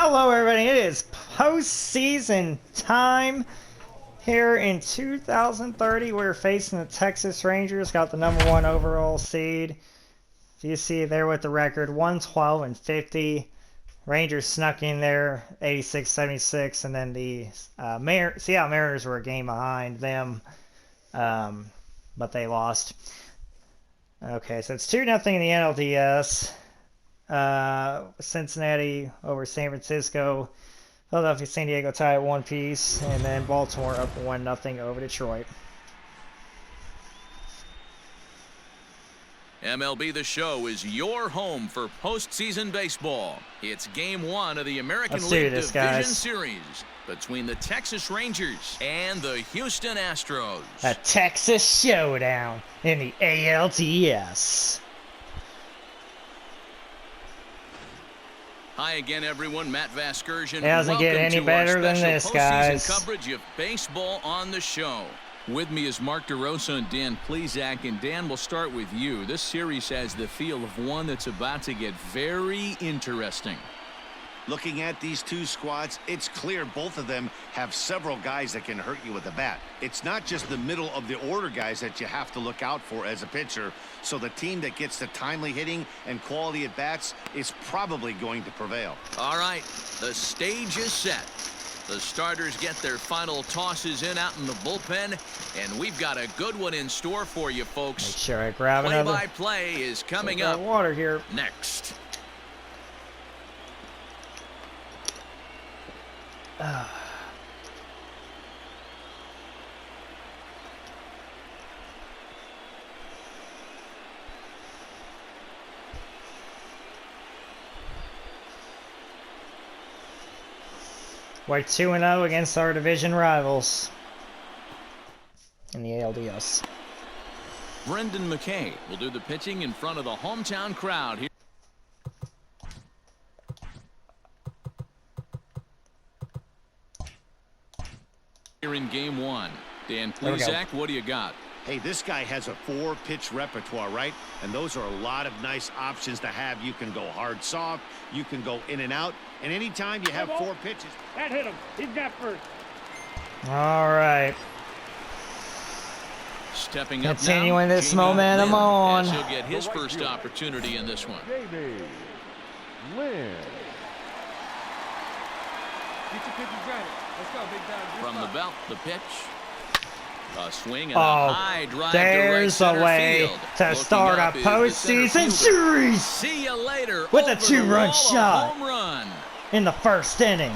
Hello everybody, it is postseason time here in 2030. We're facing the Texas Rangers, got the #1 overall seed. If you see there with the record 112-50. Rangers snuck in there 86-76, and then the Seattle Mariners were a game behind them, but they lost. Okay, so it's 2-0 in the NLDS. Cincinnati over San Francisco. Philadelphia, San Diego tie at 1 piece, and then Baltimore up 1-0 over Detroit. MLB The Show is your home for postseason baseball. It's Game 1 of the American League Division Series between the Texas Rangers and the Houston Astros. A Texas Showdown in the ALDS. Hi again, everyone. Matt Vasgersian. It doesn't get any better than this, guys. Coverage of baseball on the show. With me is Mark DeRosa and Dan Plesac, and Dan, we'll start with you. This series has the feel of one that's about to get very interesting. Looking at these two squads, it's clear both of them have several guys that can hurt you with a bat. It's not just the middle of the order guys that you have to look out for as a pitcher. So the team that gets the timely hitting and quality at bats is probably going to prevail. All right, the stage is set. The starters get their final tosses in out in the bullpen, and we've got a good one in store for you, folks. Make sure I grab another. Play-by-play is coming up water here. Next. We're 2-0 against our division rivals in the ALDS. Brendan McKay will do the pitching in front of the hometown crowd here. Here in Game 1. Dan Plesac, what do you got? Hey, this guy has a 4-pitch repertoire, right? And those are a lot of nice options to have. You can go hard, soft. You can go in and out. And anytime you have 4 pitches. That hit him. He's got first. All right. Stepping up continuing now, this momentum on. He'll get his first opportunity in this one. From the belt, the pitch. A swing and a high drive there's to right a way field. to start a postseason series. See you later. With a 2-run shot home run in the first inning.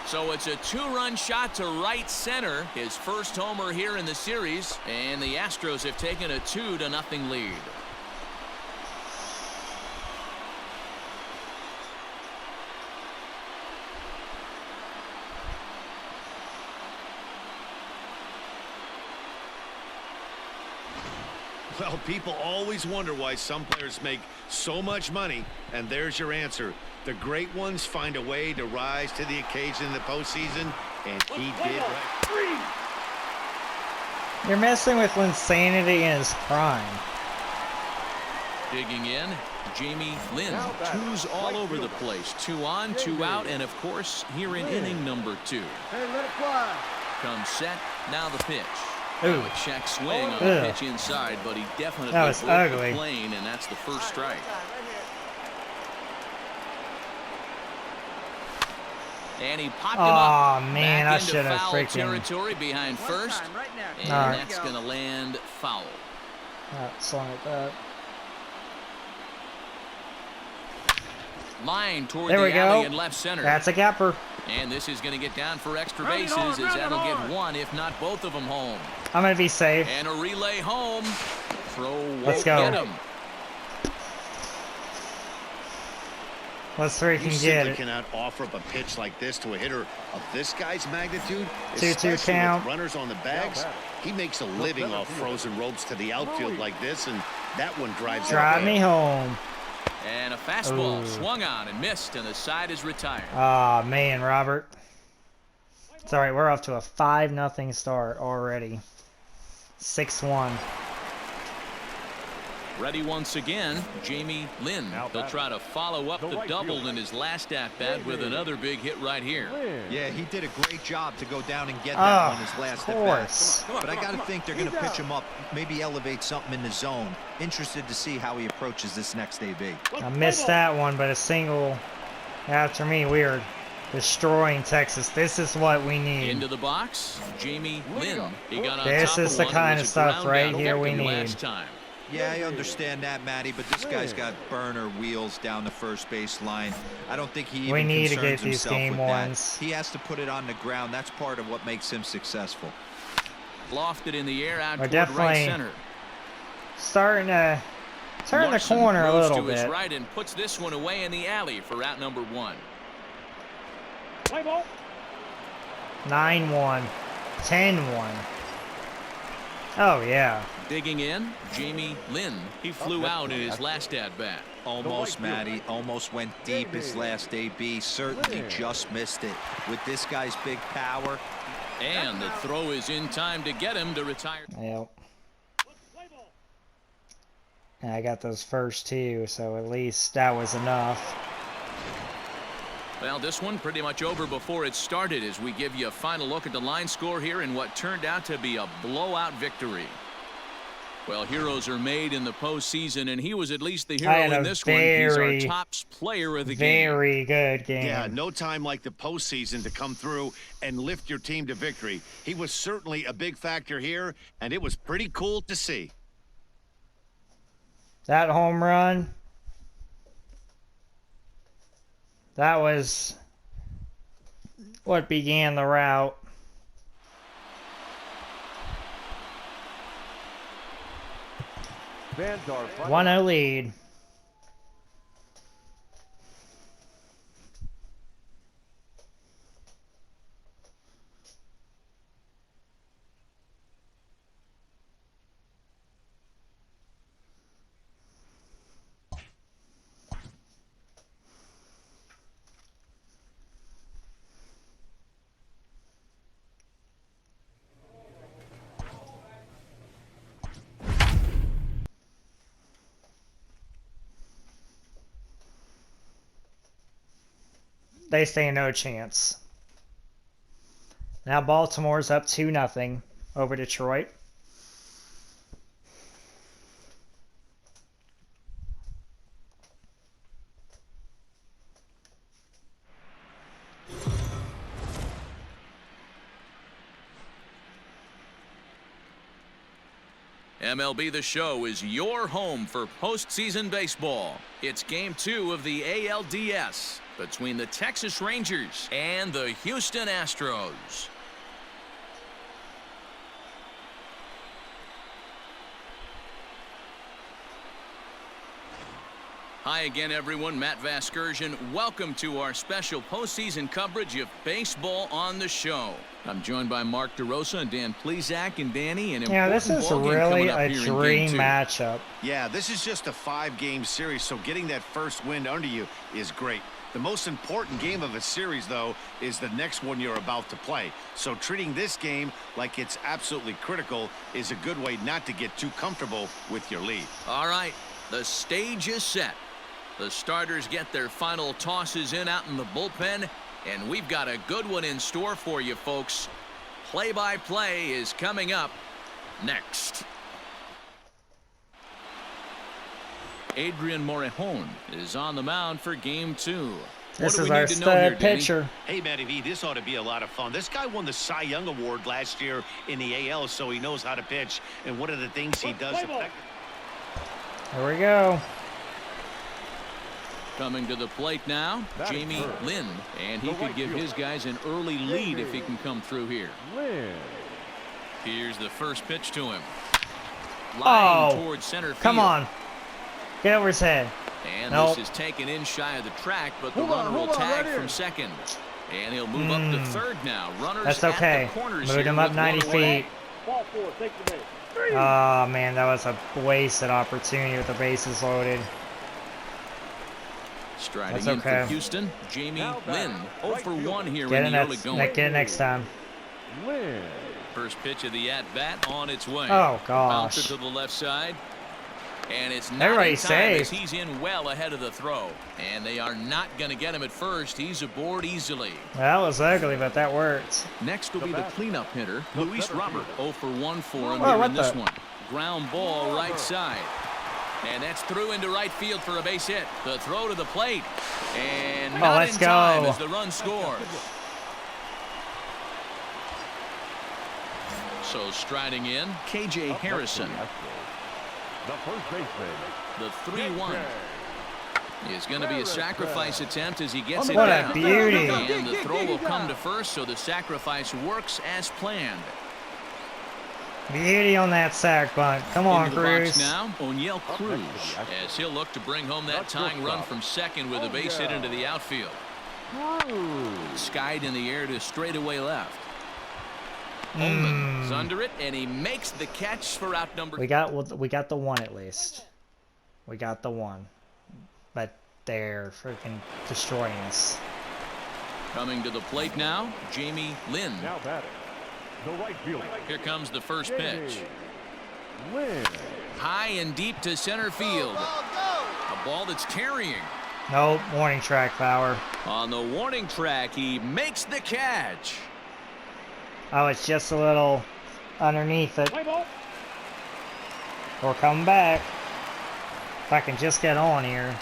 So it's a 2-run shot to right center. His first homer here in the series, and the Astros have taken a 2-0 lead. Well, people always wonder why some players make so much money, and there's your answer. The great ones find a way to rise to the occasion in the postseason, and he did right. You're messing with Linsanity in his prime. Digging in, Jamie Lynn. 2s all over the place. 2 on, 2 out, and of course, here in inning number 2. Hey, let it fly. Comes set, now the pitch. Ooh. Now a check swing on the pitch inside, but he definitely that was ugly. The plane, and that's the first strike. And he popped him up. Oh man, I should have foul freaking territory behind first, and that's going to land foul. Something like that. Line toward there the we alley go. in left center. That's a gapper. And this is going to get down for extra bases as that'll get one, if not both of them, home. I'm going to be safe. And a relay home. Throw won't Let's go. get him. Let's freaking you get it. Cannot offer up a pitch like this to a hitter of this guy's magnitude. 2-2 count. With runners on the bags. He makes a living off frozen ropes to the outfield like this, and that one drives me home. And a fastball swung on and missed, and the side is retired. Ah, man, Robert. It's all right. We're off to a 5-0 start already. 6-1. Ready once again, Jamie Lynn. He'll try to follow up the double in his last at-bat with another big hit right here. Yeah, he did a great job to go down and get that on his last at-bat. But I got to think they're going to pitch him up, maybe elevate something in the zone. Interested to see how he approaches this next AB. I missed that one, but a single after me. We are destroying Texas. This is what we need. Into the box, Jamie Lynn. He got on This top is of the one. kind of stuff right here we Victory need. last time. Yeah, I understand that, Matty, but this guy's got burner wheels down the first base line. I don't think he even need to concerns get these himself game with ones. that. He has to put it on the ground. That's part of what makes him successful. Lofted in the air out We're toward definitely right center. Starting to turn Larson the corner a moves little to his bit. right and puts this one away in the alley for out number 1. Play ball. 9-1. 10-1. Oh, yeah. Digging in, Jamie Lynn. He flew out in his last at-bat. Almost, Matty. Almost went deep his last AB. Certainly just missed it. With this guy's big power. And the throw is in time to get him to retire. Yep. And I got those first two, so at least that was enough. Well, this one pretty much over before it started as we give you a final look at the line score here in what turned out to be a blowout victory. Well, heroes are made in the postseason, and he was at least the hero in this one. He's our top player of the game. Very good game. Yeah, no time like the postseason to come through and lift your team to victory. He was certainly a big factor here, and it was pretty cool to see. That home run, that was what began the route. 1-0 lead. They stand no chance. Now Baltimore's up 2-0 over Detroit. MLB The Show is your home for postseason baseball. It's Game 2 of the ALDS between the Texas Rangers and the Houston Astros. Hi again, everyone. Matt Vasgersian. Welcome to our special postseason coverage of baseball on the show. I'm joined by Mark DeRosa and Dan Plesac. And Danny, an important this is ball game really coming up a here in dream Game 2. matchup. Yeah, this is just a 5-game series, so getting that first win under you is great. The most important game of a series, though, is the next one you're about to play. So treating this game like it's absolutely critical is a good way not to get too comfortable with your lead. All right, the stage is set. The starters get their final tosses in out in the bullpen, and we've got a good one in store for you, folks. Play-by-play is coming up next. Adrian Morejon is on the mound for Game 2. This is our stud pitcher. Hey, Matty V, this ought to be a lot of fun. This guy won the Cy Young Award last year in the AL, so he knows how to pitch. And one of the things he does effectively. Here we go. Coming to the plate now, Jamie Lynn, and he could give his guys an early lead if he can come through here. Here's the first pitch to him. Line towards center field. Come on. Get over his head. And nope. This is taken in shy of the track, but the runner will tag from second. And he'll move up to third now. Runners That's okay. At the corners Moved him up 90 feet. Ball 4, take the base. Oh, man, that was a wasted opportunity with the bases loaded. Striding in for Houston, Jamie Lynn. 0 for 1 here in the early going. Get it next time. First pitch of the at-bat on its way. Oh, gosh. Bounced it to the left side. And it's not everybody in time saved. as he's in well ahead of the throw. And they are not going to get him at first. He's aboard easily. That was ugly, but that worked. Next will be the cleanup hitter, Luis Robert. 0 for 1 for him Oh, here in this the? one. Ground ball right side. And that's through into right field for a base hit. The throw to the plate. And not let's in time go. as the run scores. So striding in, K.J. Harrison. The first baseman. The 3-1 is going to be a sacrifice attempt as he gets it What down. a beauty. And the throw will come to first, so the sacrifice works as planned. Beauty on that sack bunt. Come on, Into the box Cruz. now, O'Neill Cruz, as he'll look to bring home that tying run from second with a base hit into the outfield. Skied in the air to straightaway left. Ullman's under it, and he makes the catch for out number. We got the one at least. We got the one, but they're freaking destroying us. Coming to the plate now, Jamie Lynn. Now batting. The right fielder. Here comes the first pitch. Lynn. High and deep to center field. A ball that's carrying. Nope, warning track, Power. On the warning track, he makes the catch. Oh, it's just a little underneath it. Play ball. We're coming back. If I can just get on here.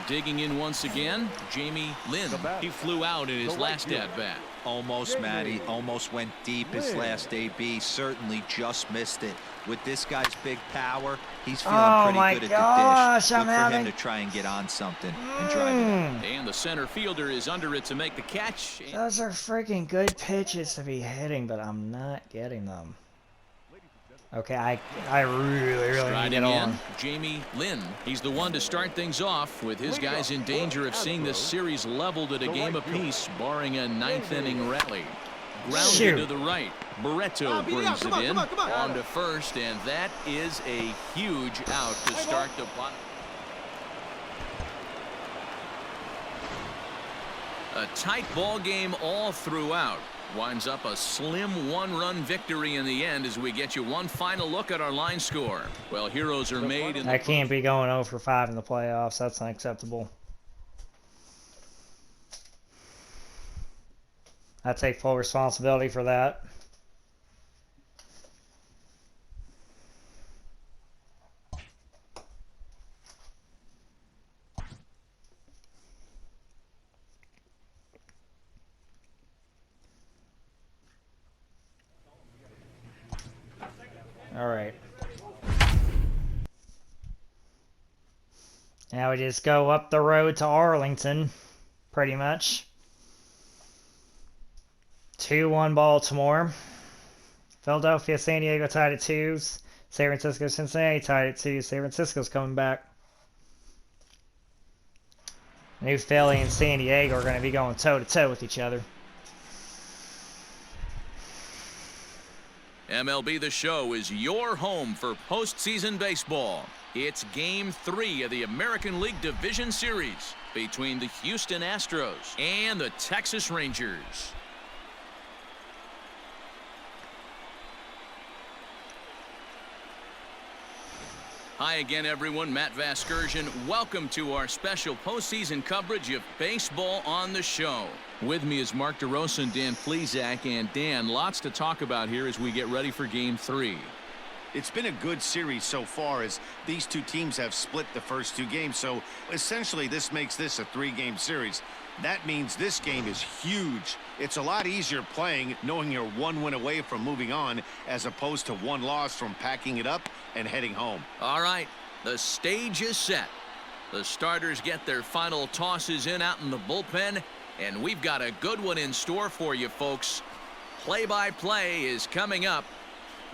Digging in once again, Jamie Lynn. He flew out in his last at-bat. Almost, Matty. Almost went deep his last AB. Certainly just missed it. With this guy's big power, he's feeling pretty good at the dish. Look for him to try and get on something and drive it in. And the center fielder is under it to make the catch. Those are freaking good pitches to be hitting, but I'm not getting them. Okay, I really need to Striding get on. in, Jamie Lynn. He's the one to start things off, with his guys in danger of seeing this series leveled at a game apiece, barring a ninth-inning rally. Grounded to the right. Barreto brings it in. On to first, and that is a huge out to start the bottom. A tight ball game all throughout. Winds up a slim one-run victory in the end as we get you one final look at our line score. Well, heroes are made in the... I can't be going 0 for 5 in the playoffs. That's unacceptable. I take full responsibility for that. All right. Now we just go up the road to Arlington, pretty much. 2-1 Baltimore. Philadelphia, San Diego tied at 2. San Francisco, Cincinnati tied at 2. San Francisco's coming back. New Philly and San Diego are going to be going toe-to-toe with each other. MLB The Show is your home for postseason baseball. It's Game 3 of the American League Division Series between the Houston Astros and the Texas Rangers. Hi again, everyone. Matt Vasgersian. Welcome to our special postseason coverage of Baseball on the Show. With me is Mark DeRosa and Dan Plesac. And Dan, lots to talk about here as we get ready for Game 3. It's been a good series so far as these two teams have split the first 2 games. So essentially this makes this a 3-game series. That means this game is huge. It's a lot easier playing knowing you're 1 win away from moving on as opposed to 1 loss from packing it up and heading home. All right, the stage is set. The starters get their final tosses in out in the bullpen, and we've got a good one in store for you folks. Play-by-play is coming up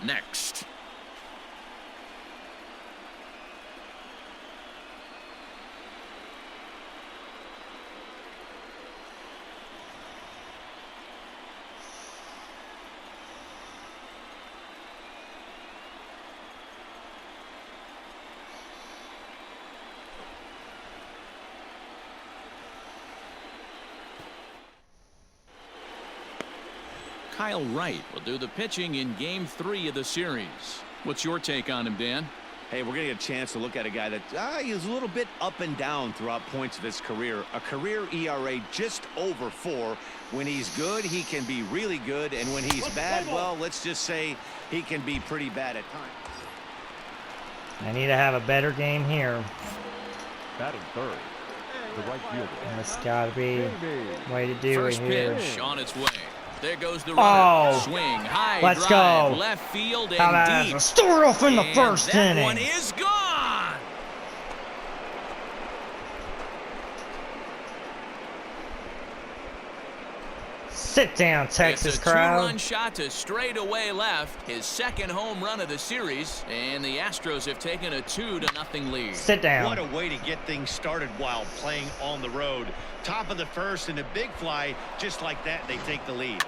next. Kyle Wright will do the pitching in Game 3 of the series. What's your take on him, Dan? Hey, we're getting a chance to look at a guy that is a little bit up and down throughout points of his career. A career ERA just over 4. When he's good, he can be really good. And when he's bad, well, let's just say he can be pretty bad at times. I need to have a better game here. Batting third, the right fielder. That's got to be the way to do it here. First pitch on its way. There goes the runner. Oh, swing, high let's drive, go. left field How about and that? deep. Start off in the And first that inning. one is gone. Sit down, Texas It's a crowd. two-run shot to straightaway left. His second home run of the series, and the Astros have taken a 2-0 lead. Sit down. What a way to get things started while playing on the road. Top of the first and a big fly. Just like that, they take the lead.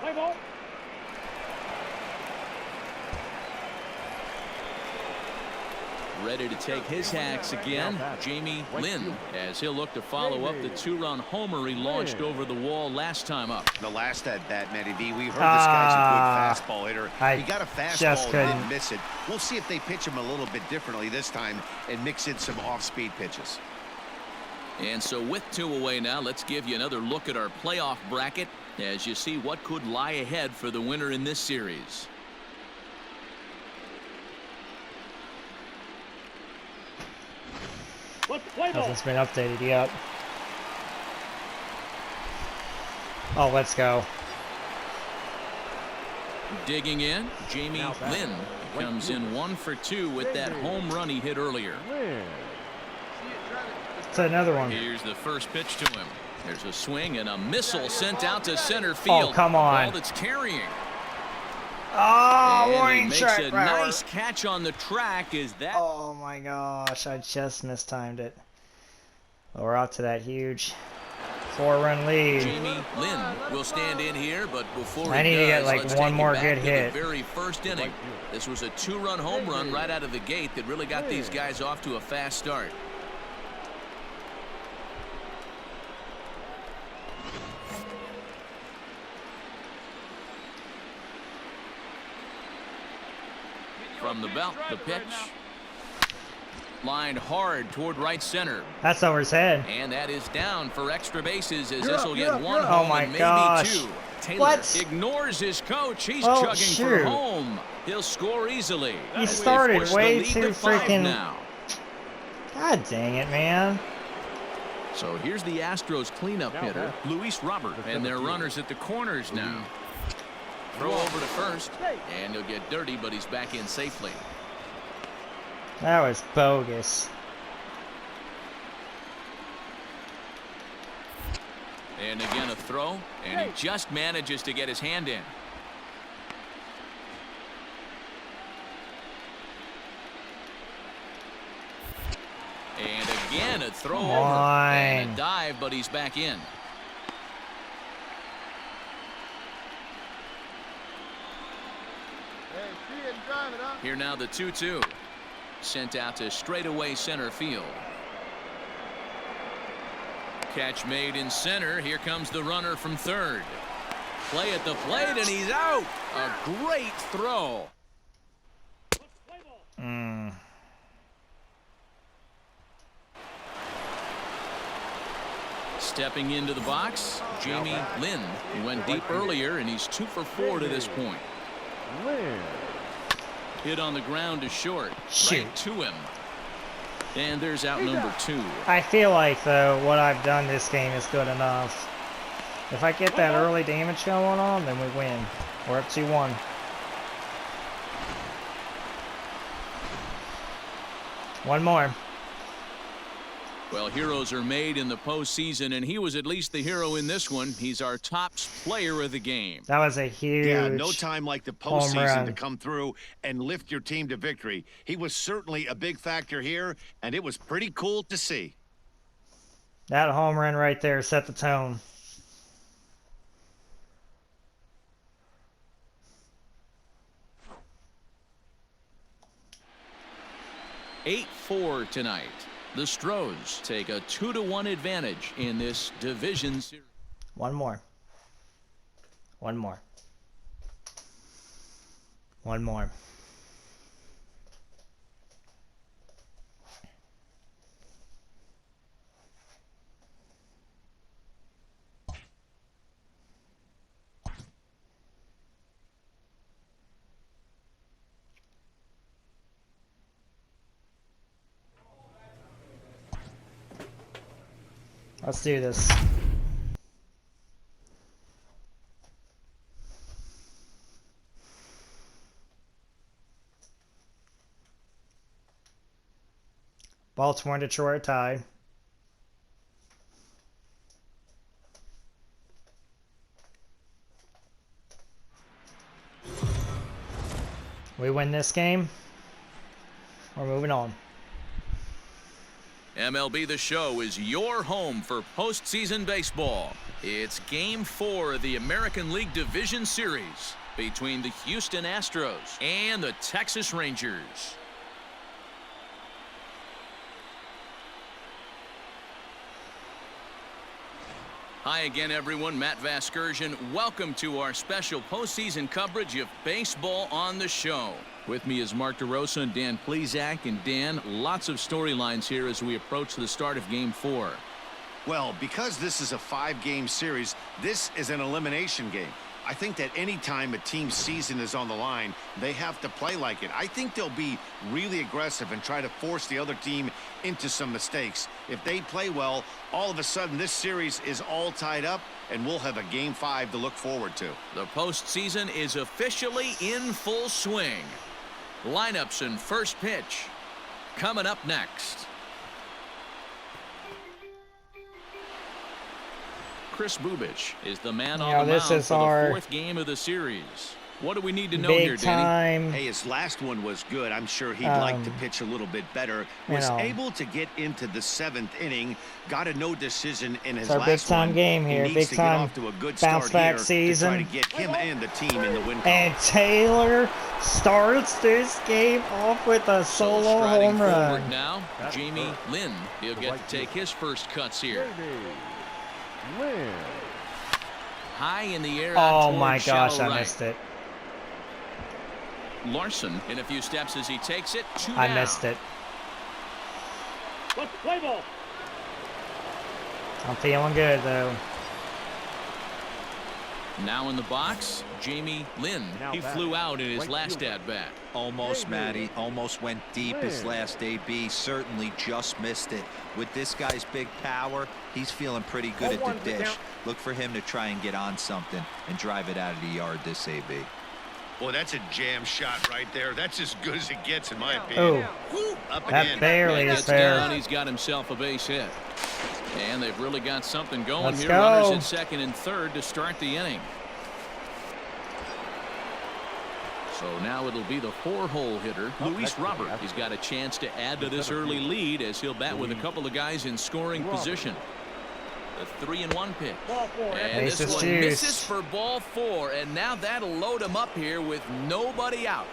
Ready to take his hacks again, Jamie Lynn, as he'll look to follow up the 2-run homer he launched over the wall last time up. The last at bat, Matty V, we've heard this guy's a good fastball hitter. He got a fastball, didn't miss it. We'll see if they pitch him a little bit differently this time and mix in some off-speed pitches. And so with 2 away now, let's give you another look at our playoff bracket as you see what could lie ahead for the winner in this series. Hasn't been updated yet. Oh, let's go. Digging in, Jamie Lynn comes in 1 for 2 with that home run he hit earlier. It's another one. Here's the first pitch to him. There's a swing and a missile sent out to center field. Oh, come on. Ball that's carrying. Oh, And he warning makes track a power. nice catch on the track. Is that? Oh my gosh, I just mistimed it. Well, we're out to that huge 4-run lead. Jamie Lynn will stand in here, but before I he need to does, get, like, let's one take you more back good to hit. The very first inning. This was a 2-run home run right out of the gate that really got these guys off to a fast start. From the belt, the pitch. Lined hard toward right center. That's over his head. And that is down for extra bases as this will get 1 Oh home my and maybe gosh. 2. Taylor What? ignores his coach. He's Oh, chugging for shoot. home. He'll score easily. He started Push the way lead too to 5 freaking- now. God dang it, man. So here's the Astros cleanup hitter, Luis Robert, and their runners at the corners now. Throw over to first, and he'll get dirty, but he's back in safely. That was bogus. And again a throw, and he just manages to get his hand in. And again a throw over and a dive, but he's back in. Here now the 2-2. Sent out to straightaway center field. Catch made in center. Here comes the runner from third. Play at the plate, and he's out. A great throw. Stepping into the box, Jamie Lynn. He went deep earlier, and he's 2 for 4 to this point. Hit on the ground to short. Shoot. Right to him. And there's out number 2. I feel like, though, what I've done this game is good enough. If I get that early damage going on, then we win. We're up 2-1. One more. Well, heroes are made in the postseason, and he was at least the hero in this one. He's our top player of the game. That was a huge no time like the postseason to come through and lift your team to victory. He was certainly a big factor here, and it was pretty cool to see. That home run right there set the tone. Eight 8-4 tonight. The Stros take a 2-1 advantage in this division series. One more. One more. One more. Let's do this. Baltimore and Detroit tied. We win this game, we're moving on. MLB The Show is your home for postseason baseball. It's Game 4 of the American League Division Series between the Houston Astros and the Texas Rangers. Hi again, everyone. Matt Vasgersian. Welcome to our special postseason coverage of Baseball on the Show. With me is Mark DeRosa and Dan Plesac. And Dan, lots of storylines here as we approach the start of Game 4. Well, because this is a 5-game series, this is an elimination game. I think that any time a team's season is on the line, they have to play like it. I think they'll be really aggressive and try to force the other team into some mistakes. If they play well, all of a sudden this series is all tied up, and we'll have a Game 5 to look forward to. The postseason is officially in full swing. Lineups and first pitch coming up next. Chris Bubich is the man on the mound for the 4th game of the series. What do we need to know here, Danny? Hey, his last one was good. I'm sure he'd like to pitch a little bit better. Was able to get into the 7th inning. Got a no decision in his last big time one. game here. He needs big to time get off to a good bounce start back here season. To try to get him and the team in the win column. And Taylor starts this game off with a solo home run. Now, Jamie Lynn. He'll get to take his first cuts here. High in the air. Oh my gosh, I missed it. Larson in a few steps as he takes it. I missed it. Play ball. I'm feeling good though. Now in the box, Jamie Lynn. He flew out in his last at-bat. Almost, Matty. Almost went deep his last AB. Certainly just missed it. With this guy's big power, he's feeling pretty good at the dish. Look for him to try and get on something and drive it out of the yard this AB. Boy, that's a jam shot right there. That's as good as it gets, in my opinion. Oh, up that again. barely is fair. Down, he's got himself a base hit. And they've really got something going Let's here. go. Runners at second and third to start the inning. So now it'll be the 4-hole hitter, Luis Robert. He's got a chance to add to this early lead as he'll bat with a couple of guys in scoring position. The 3-1 pitch. And this one misses for ball 4. And now that'll load him up here with nobody out.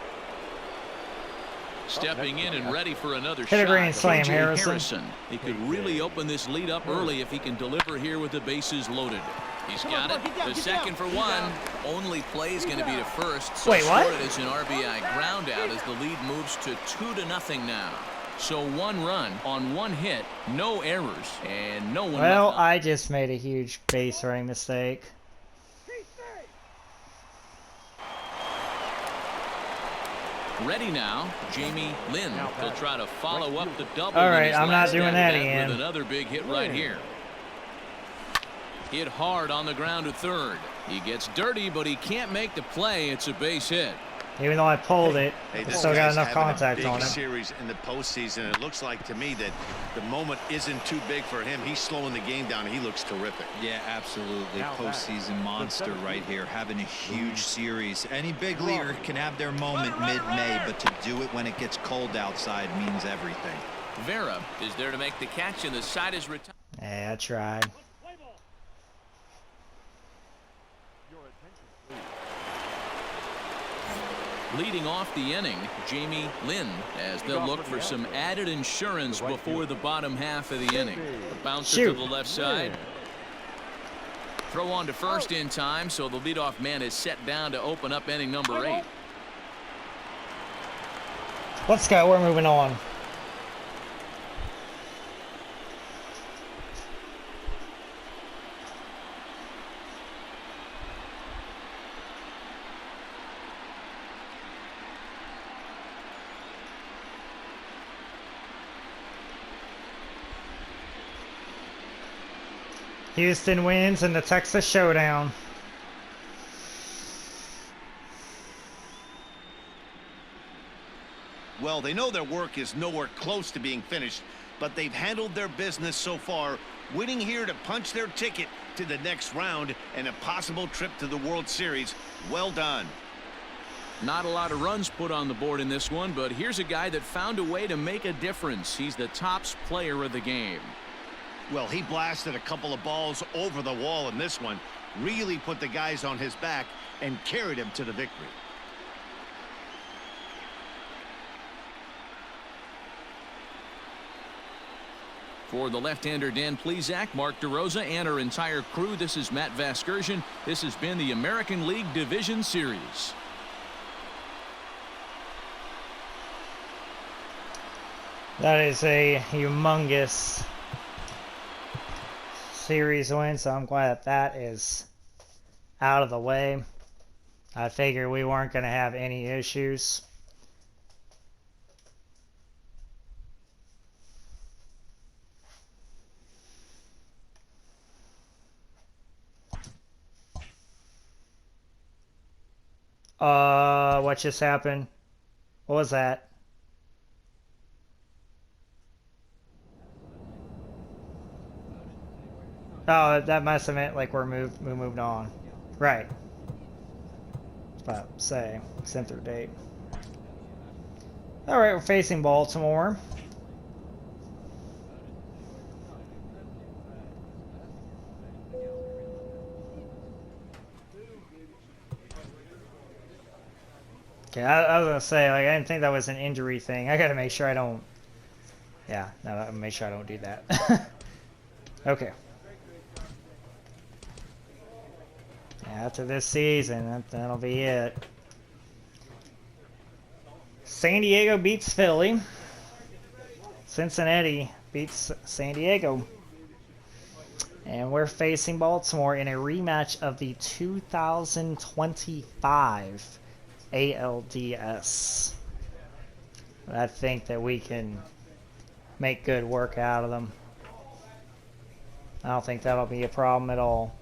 Stepping in and ready for another shot. Hit a grand slam, Harrison. He could really open this lead up early if he can deliver here with the bases loaded. He's got it. The second for 1. Only play is going to be to first. So wait, what? It is an RBI ground out as the lead moves to 2-0 now. So 1 run on 1 hit, no errors, and no one. Well, I just made a huge base running mistake. Ready now, Jamie Lynn. He'll try to follow up the double. All right, I'm not doing that again. With another big hit right here. Hit hard on the ground to third. He gets dirty, but he can't make the play. It's a base hit. Even though I pulled it, Hey, I still got enough contact on it. him. Series in the postseason. It looks like to me that the moment isn't too big for him. He's slowing the game down. He looks terrific. Yeah, absolutely. Postseason monster right here, having a huge series. Any big leaguer can have their moment mid-May, but to do it when it gets cold outside means everything. Vera is there to make the catch, and the side is retired. Yeah, I tried. Leading off the inning, Jamie Lynn, as they'll look for some added insurance before the bottom half of the inning. The bouncer to the left side. Throw on to first in time, so the leadoff man is set down to open up inning number 8. Let's go. We're moving on. Houston wins in the Texas Showdown. Well, they know their work is nowhere close to being finished, but they've handled their business so far, winning here to punch their ticket to the next round and a possible trip to the World Series. Well done. Not a lot of runs put on the board in this one, but here's a guy that found a way to make a difference. He's the tops player of the game. Well, he blasted a couple of balls over the wall in this one, really put the guys on his back and carried him to the victory. For the left-hander Dan Plesac, Mark DeRosa, and our entire crew, this is Matt Vasgersian. This has been the American League Division Series. That is a humongous series win, so I'm glad that that is out of the way. I figured we weren't going to have any issues. What just happened? What was that? Oh, that must have meant like we moved on. Right. But say, sent through date. Alright, we're facing Baltimore. Okay, I was gonna say, like, I didn't think that was an injury thing. I gotta make sure I don't. Yeah, no, I'll make sure I don't do that. Okay. After this season, that'll be it. San Diego beats Philly. Cincinnati beats San Diego. And we're facing Baltimore in a rematch of the 2025 ALDS. I think that we can make good work out of them. I don't think that'll be a problem at all.